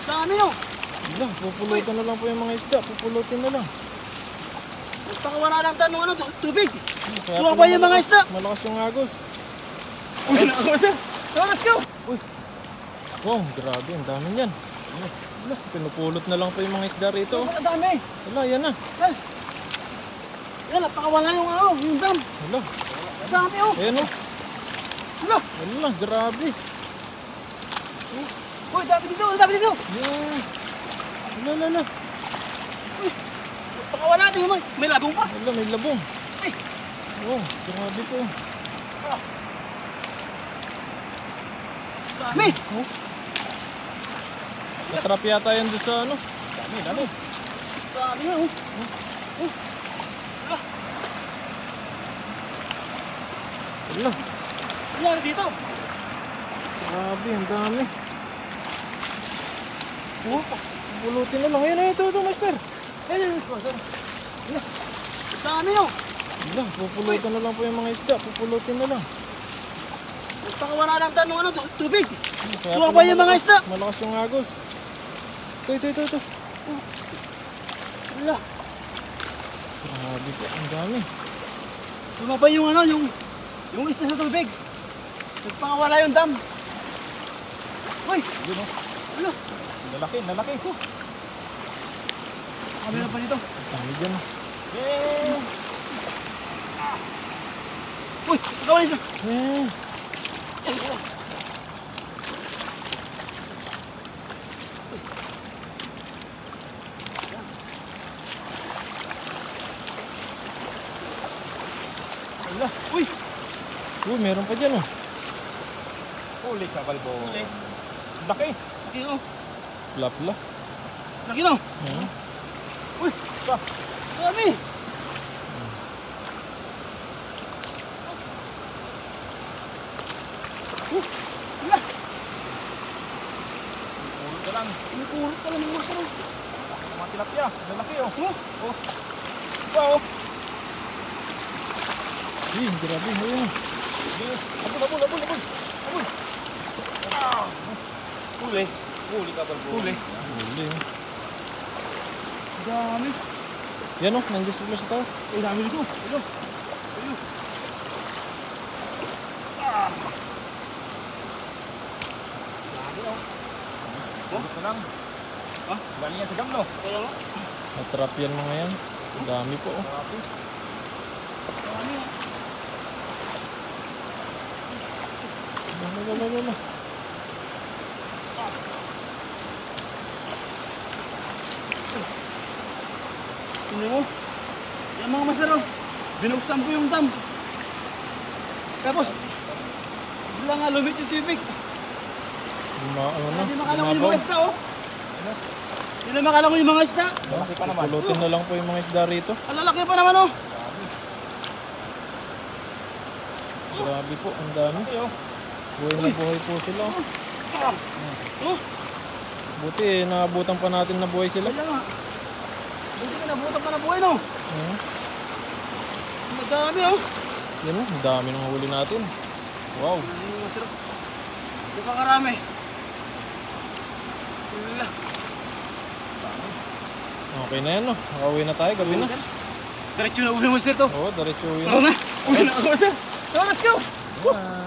Dami no. Wala, pupulutan na lang po yung mga isda. Pupulutin na lang. Basta wala lang tanong ano, tubig. Kaya Sumabay yung mga isda. Malakas yung agos. Uy, nakagawa sir. Let's go. Uy. Wow, grabe. Ang dami yan. Wala, pinupulot na lang po yung mga isda rito. Ang dami. Wala, yan na. Yan, napakawala yung ano, yung dam. Wala. Ang dami oh. Ayan o. Wala. Wala, grabe. Uy, dami dito, dami dito. Yan. Wala. Uy, napakawala din naman. May labong pa. Wala, may labong. Ay. Wow, grabe po. Dami. Oh. Natrap yata yan doon sa ano. Dami. Dami nga oh. Wala. Wala dito. Grabe, ang dami. Oh, pulutin na lang. Ayun, ito, master. Ayan. Dami oh. Wala, pupulutan na lang po yung mga isda. Pupulutin na lang. Basta wala lang tanong ano, tubig. Kaya Sumabay yung mga isda. Malakas yung agos. Ito. Wala. Grabe po, ang dami. Sumabay yung ano, yung isda sa tubig. Nagpangawala yung dam. Uy! Yun o. Wala. Lalaki. Kami na pa dito. Ang dami dyan. Yeah! Uy! Nagawa isa! Eh. Wala. Uy! Uy, meron pa dyan o. Huli ka, Balbo. Huli. Laki. Laki oh. Lapla. Laki no. Uy! Pa. Dami! Wala! Huli ka lang. Pinikurot ka lang ng mga sarong. Mga tilapia. Lalaki oh. Iba oh. Uy, grabe. Ayun. Abol. Ah. Huli. Huli ka, Balbo. Huli. Huli. Dami. Yan o, nandiyan sila sa taas. Dami dito. Ito. Dami oh. Huli ka lang. Ha? Galing yan sa gamlo. Kaya nga. Natrap yan mga yan. Ang dami po o. Grabe. Dami oh. Wala. Tingnan mo. Yung mga masarap. Binuksan ko yung dam. Tapos, bigla nga lumit yung tubig. Hindi makalangon yung mga isda oh. Hindi na makalangon yung mga isda. Malaki pa naman. Pulutin na lang po yung mga isda rito. Ang lalaki pa naman oh. Grabe po, ang dami. Laki oh. Buhay na buhay po sila. Oh. Buti, naabutan pa natin na buhay sila. Kaya nga. Buti ka nabutan pa na buhay no. Ang dami oh. Yan o, ang dami ng huli natin. Wow. Ang masarap. Hindi pa karami. Wala. Okay na yan no. Nakauwi na tayo, gabi na. Diretso na uwi mo sir to. Oo, diretso yun. Tara na. Uwi na ako sir. Let's go. Bye.